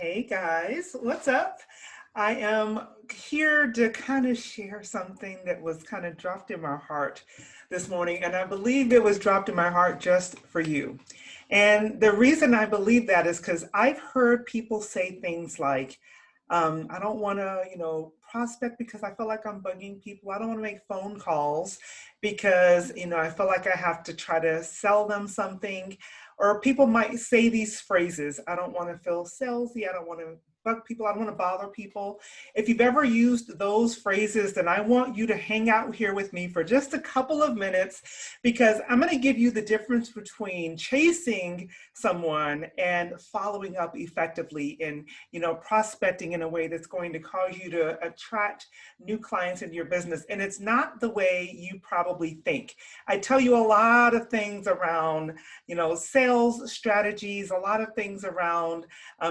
Hey guys, what's up? I am here to kind of share something that was kind of dropped in my heart this morning, and I believe it was dropped in my heart just for you. And the reason I believe that is because I've heard people say things like, I don't want to, prospect because I feel like I'm bugging people. I don't want to make phone calls because, I feel like I have to try to sell them something. Or people might say these phrases, I don't want to feel salesy, I don't want to bug people, I don't want to bother people. If you've ever used those phrases, then I want you to hang out here with me for just a couple of minutes because I'm going to give you the difference between chasing someone and following up effectively in, prospecting in a way that's going to cause you to attract new clients into your business. And it's not the way you probably think. I tell you a lot of things around sales strategies, a lot of things around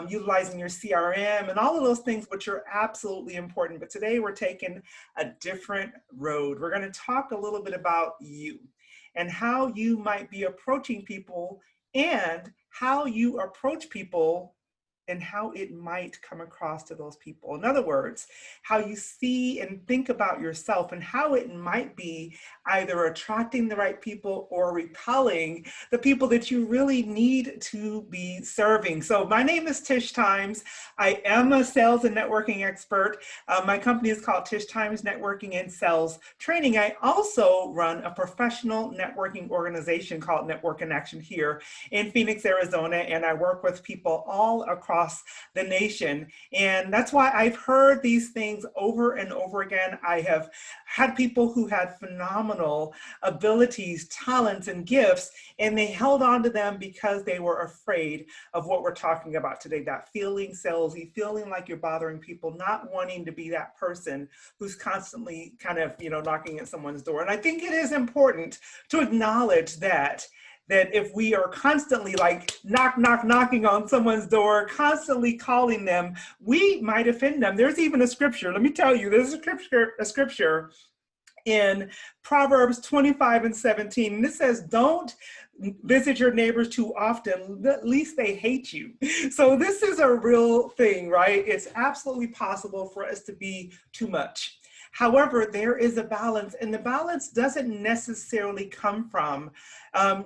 utilizing your CRM and all of those things, which are absolutely important. But today we're taking a different road. We're going to talk a little bit about you and how you might be approaching people and how you approach people and how it might come across to those people. In other words, how you see and think about yourself and how it might be either attracting the right people or repelling the people that you really need to be serving. So my name is Tish Times. I am a sales and networking expert. My company is called Tish Times Networking and Sales Training. I also run a professional networking organization called Network in Action here in Phoenix, Arizona, and I work with people all across the nation. And that's why I've heard these things over and over again. I have had people who had phenomenal abilities, talents, and gifts, and they held on to them because they were afraid of what we're talking about today, that feeling salesy, feeling like you're bothering people, not wanting to be that person who's constantly kind of, knocking at someone's door. And I think it is important to acknowledge that if we are constantly like knocking on someone's door, constantly calling them, we might offend them. There's even a scripture. Let me tell you, there's a scripture in Proverbs 25:17. And it says, don't visit your neighbors too often, at least they hate you. So this is a real thing, right? It's absolutely possible for us to be too much. However, there is a balance, and the balance doesn't necessarily come from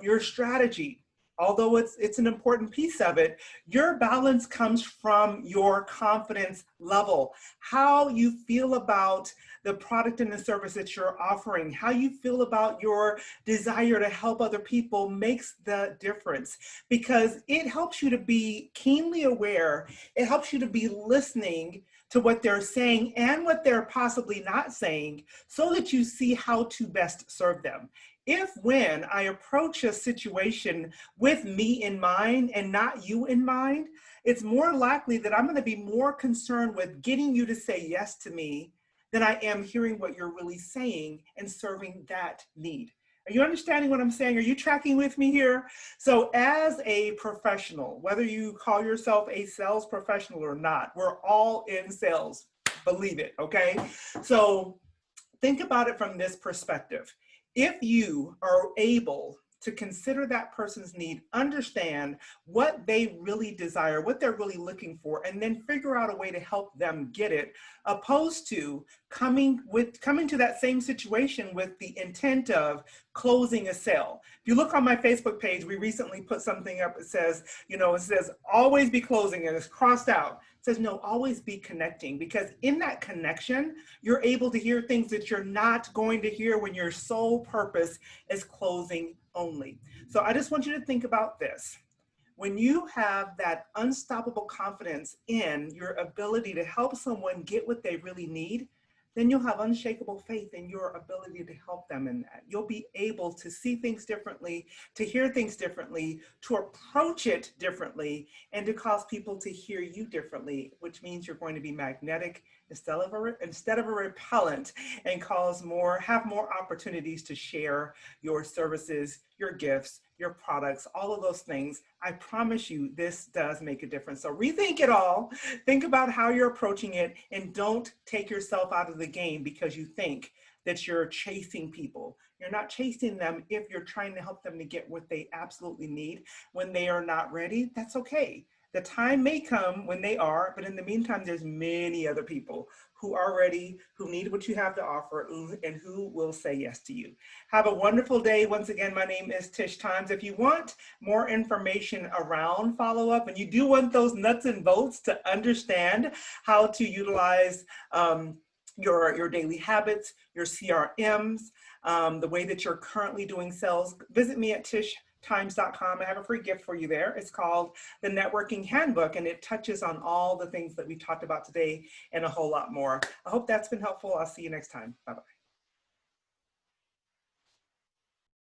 your strategy. Although it's an important piece of it, your balance comes from your confidence level, how you feel about the product and the service that you're offering, how you feel about your desire to help other people makes the difference, because it helps you to be keenly aware. It helps you to be listening to what they're saying and what they're possibly not saying so that you see how to best serve them. If when I approach a situation with me in mind and not you in mind, it's more likely that I'm going to be more concerned with getting you to say yes to me than I am hearing what you're really saying and serving that need. Are you understanding what I'm saying? Are you tracking with me here? So as a professional, whether you call yourself a sales professional or not, we're all in sales, believe it, okay? So think about it from this perspective. If you are able to consider that person's need, understand what they really desire, what they're really looking for, and then figure out a way to help them get it, opposed to coming to that same situation with the intent of closing a sale. If you look on my Facebook page, we recently put something up that says, it says always be closing, and it's crossed out. It says no, always be connecting, because in that connection, you're able to hear things that you're not going to hear when your sole purpose is closing only. So I just want you to think about this. When you have that unstoppable confidence in your ability to help someone get what they really need, then you'll have unshakable faith in your ability to help them in that. You'll be able to see things differently, to hear things differently, to approach it differently, and to cause people to hear you differently, which means you're going to be magnetic instead of a repellent, and have more opportunities to share your services, your gifts, your products, all of those things. I promise you this does make a difference. So rethink it all. Think about how you're approaching it, and don't take yourself out of the game because you think that you're chasing people. You're not chasing them if you're trying to help them to get what they absolutely need. When they are not ready, that's okay. The time may come when they are, but in the meantime, there's many other people who are ready, who need what you have to offer, and who will say yes to you. Have a wonderful day. Once again, my name is Tish Times. If you want more information around follow-up, and you do want those nuts and bolts to understand how to utilize your daily habits, your CRMs, the way that you're currently doing sales, visit me at tishtimes.com. I have a free gift for you there. It's called the Networking Handbook, and it touches on all the things that we talked about today and a whole lot more. I hope that's been helpful. I'll see you next time. Bye-bye.